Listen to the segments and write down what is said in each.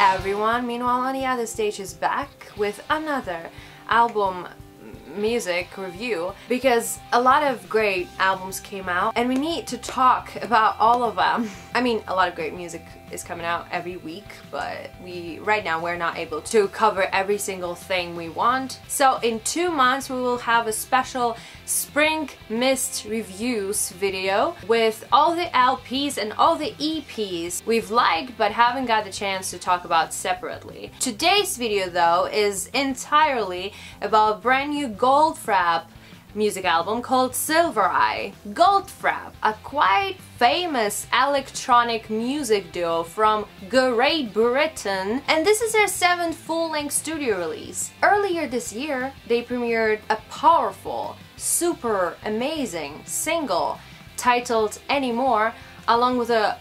everyone, Meanwhile on the Other Stage is back with another album music review because a lot of great albums came out and we need to talk about all of them. I mean, a lot of great music is coming out every week, but right now we're not able to cover every single thing we want. So in 2 months we will have a special Spring Mist reviews video with all the LPs and all the EPs we've liked but haven't got the chance to talk about separately. Today's video though is entirely about a brand new Goldfrapp music album called Silver Eye. Goldfrapp, a quite famous electronic music duo from Great Britain, and this is their 7th full-length studio release. Earlier this year, they premiered a powerful, super amazing single titled Anymore, along with a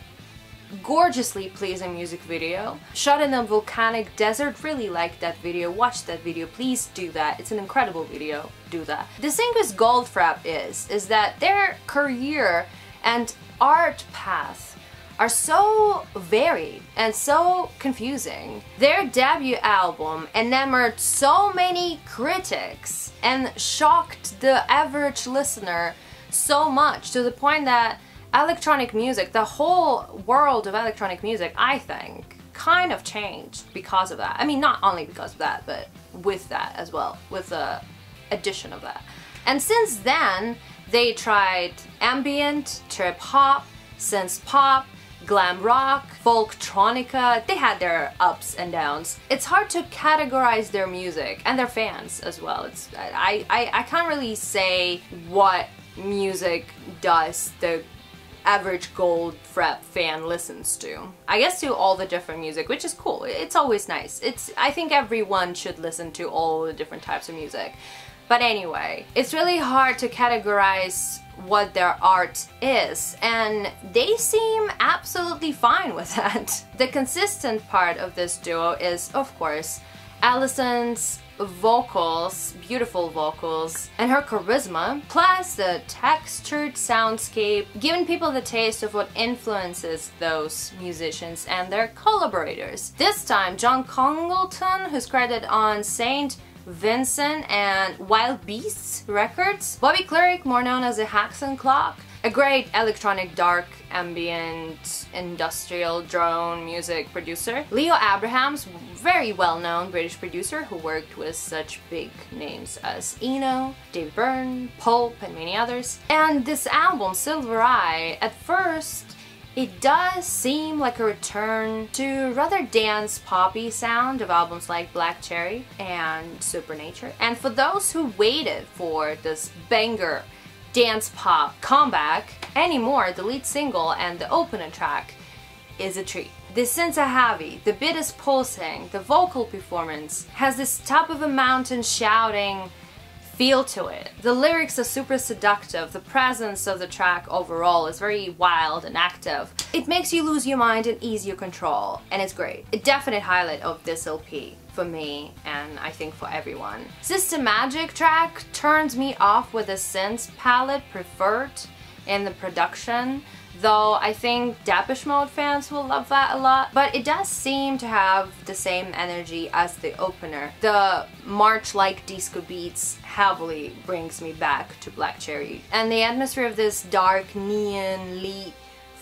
gorgeously pleasing music video shot in a volcanic desert. Really like that video, watch that video, please do that, it's an incredible video, do that. The thing with Goldfrapp is that their career and art path are so varied and so confusing. Their debut album enamored so many critics and shocked the average listener so much to the point that electronic music, the whole world of electronic music, I think, kind of changed because of that. I mean, not only because of that, but with that as well, with the addition of that. And since then, they tried ambient, trip hop, synth pop, glam rock, folktronica. They had their ups and downs. It's hard to categorize their music and their fans as well. I can't really say what music does the average Goldfrapp fan listens to. I guess to all the different music, which is cool. It's always nice. I think everyone should listen to all the different types of music. But anyway, it's really hard to categorize what their art is, and they seem absolutely fine with that. The consistent part of this duo is, of course, Alison's vocals, beautiful vocals, and her charisma, plus the textured soundscape, giving people the taste of what influences those musicians and their collaborators. This time, John Congleton, who's credited on Saint Vincent and Wild Beasts Records, Bobby Cleric, more known as the Haxon Clock, a great electronic, dark, ambient, industrial drone music producer. Leo Abrahams, very well-known British producer who worked with such big names as Eno, David Byrne, Pulp, and many others. And this album, Silver Eye, at first, it does seem like a return to rather dance poppy sound of albums like Black Cherry and Supernature. And for those who waited for this banger dance pop comeback, Anymore, the lead single and the opener track, is a treat. The synths are heavy, the beat is pulsing, the vocal performance has this top of a mountain shouting feel to it. The lyrics are super seductive, the presence of the track overall is very wild and active. It makes you lose your mind and ease your control, and it's great. A definite highlight of this LP for me, and I think for everyone. System Magic track turns me off with the synth palette preferred in the production, though I think Depeche Mode fans will love that a lot, but it does seem to have the same energy as the opener. The march-like disco beats heavily brings me back to Black Cherry, and the atmosphere of this dark neon lit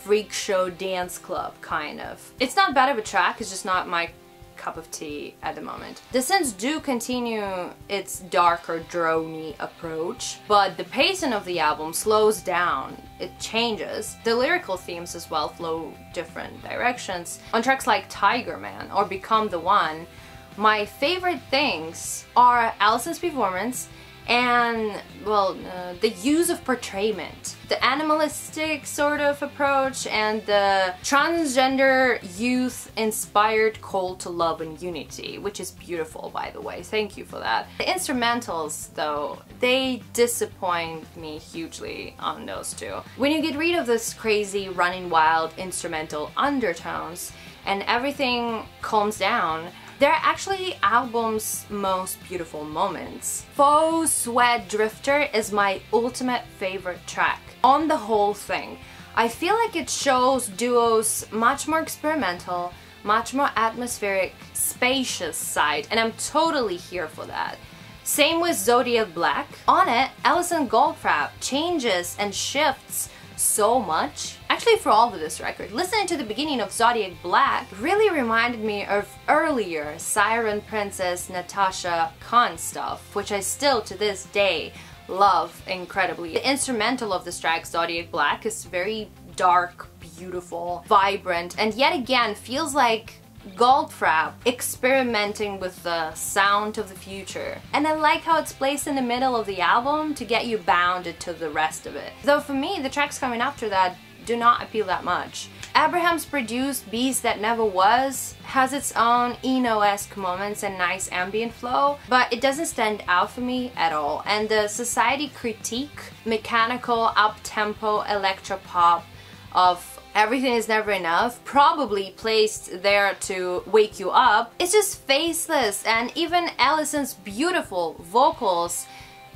freak show dance club, kind of. It's not bad of a track, it's just not my cup of tea at the moment. The synths do continue its darker droney approach, but the pacing of the album slows down, it changes. The lyrical themes as well flow different directions. On tracks like Tiger Man or Become the One, my favorite things are Alison's performance and, well, the use of portrayment, the animalistic sort of approach, and the transgender youth-inspired call to love and unity, which is beautiful, by the way. Thank you for that. The instrumentals, though, they disappoint me hugely on those two. When you get rid of this crazy, running wild instrumental undertones and everything calms down, they're actually album's most beautiful moments. FAUX Sweat Drifter is my ultimate favorite track on the whole thing. I feel like it shows duos much more experimental, much more atmospheric, spacious side, and I'm totally here for that. Same with Zodiac Black. On it, Alison Goldfrapp changes and shifts so much. Actually, for all of this record, listening to the beginning of Zodiac Black really reminded me of earlier Siren Princess Natasha Khan stuff, which I still to this day love incredibly. The instrumental of this track, Zodiac Black, is very dark, beautiful, vibrant, and yet again feels like Goldfrapp experimenting with the sound of the future. And I like how it's placed in the middle of the album to get you bounded to the rest of it. Though for me, the tracks coming after that do not appeal that much. Abraham's produced Beast That Never Was has its own Eno-esque moments and nice ambient flow, but it doesn't stand out for me at all. And the Society critique, mechanical, up-tempo electropop of Everything Is Never Enough, probably placed there to wake you up, it's just faceless, and even Alison's beautiful vocals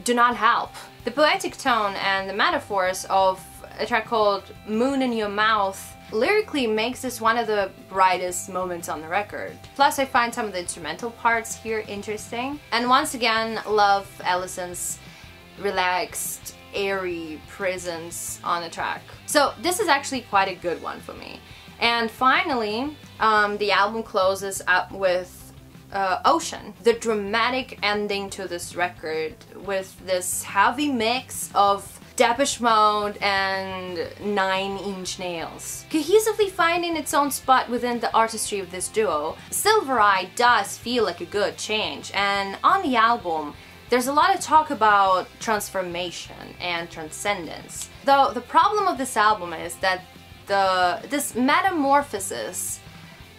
do not help. The poetic tone and the metaphors of a track called Moon in Your Mouth lyrically makes this one of the brightest moments on the record. Plus, I find some of the instrumental parts here interesting. And once again, love Alison's relaxed, airy presence on the track. So this is actually quite a good one for me. And finally, the album closes up with Ocean, the dramatic ending to this record with this heavy mix of Depeche Mode and 9 Inch Nails. Cohesively finding its own spot within the artistry of this duo, Silver Eye does feel like a good change, and on the album there's a lot of talk about transformation and transcendence. Though the problem of this album is that this metamorphosis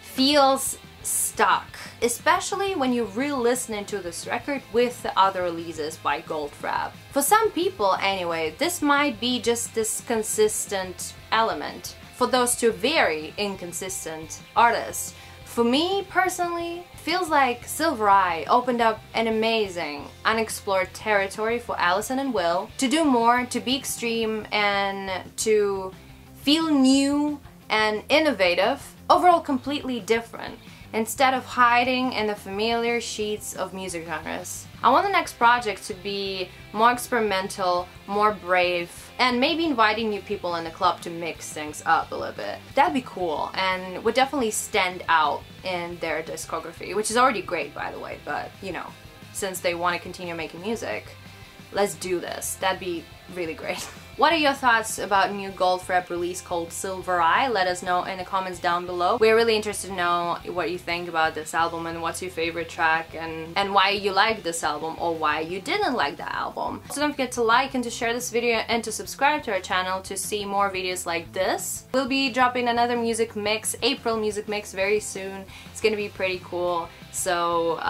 feels stuck, especially when you re-listen to this record with the other releases by Goldfrapp. For some people anyway, this might be just this consistent element. For those two very inconsistent artists. For me personally, feels like Silver Eye opened up an amazing, unexplored territory for Alison and Will to do more, to be extreme, and to feel new and innovative, overall completely different, instead of hiding in the familiar sheets of music genres. I want the next project to be more experimental, more brave, and maybe inviting new people in the club to mix things up a little bit. That'd be cool and would definitely stand out in their discography, which is already great by the way, but you know, since they want to continue making music, let's do this. That'd be really great. What are your thoughts about a new Goldfrapp release called Silver Eye? Let us know in the comments down below. We're really interested to know what you think about this album and what's your favorite track and why you like this album or why you didn't like the album. So don't forget to like and to share this video and to subscribe to our channel to see more videos like this. We'll be dropping another music mix, April music mix, very soon. It's gonna be pretty cool. So,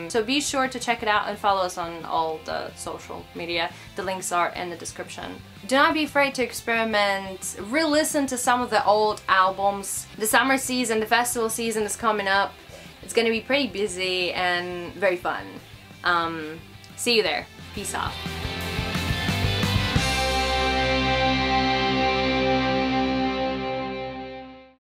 so be sure to check it out and follow us on all the social media. The links are in the description. Do not be afraid to experiment, re-listen to some of the old albums. The summer season, the festival season is coming up. It's gonna be pretty busy and very fun. See you there. Peace out.